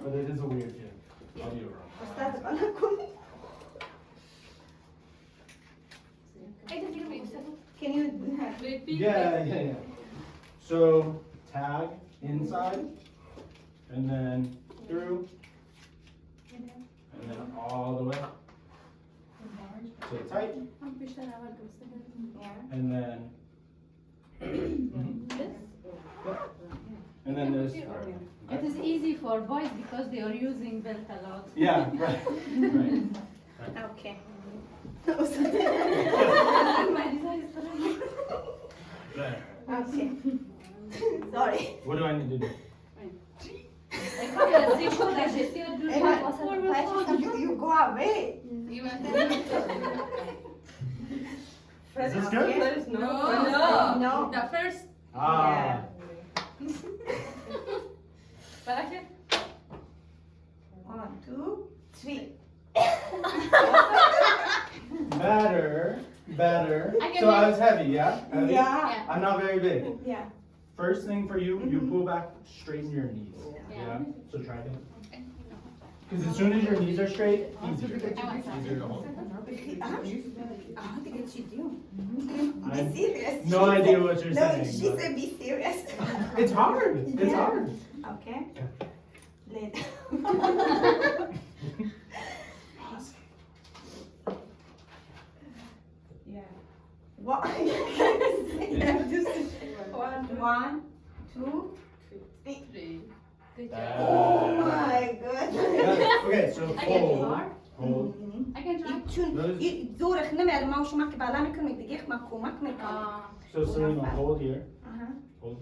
but it is a weird feeling. I'll do it wrong. أستاذ أنا كنت. Can you? Yeah. So tag inside, and then through, and then all the way. So tight, Yeah. and then. And then this. It is easy for boys because they are using belt a lot. Yeah, right. Okay. My design is Right. Okay. Sorry. What do I need to do? You go away. Is this good? No. The first. Ah. One, two, three. Better. So I was heavy, yeah? Heavy? Yeah. I'm not very big. Yeah. First thing for you, you pull back, straighten your knees. Yeah? So try it. Because as soon as your knees are straight, easier. Easier to hold. Be serious. No idea what you're No, saying. she but- said be serious. It's hard. It's Yeah. hard. Okay. Lay down. Yeah. One, two, three. Oh my goodness. Okay, so hold. Hold. I can try. زورخ نمر ما وش ماك بالامك مدقيق ماكو ماك ماك. So Selena, hold here. Uh-huh. Hold.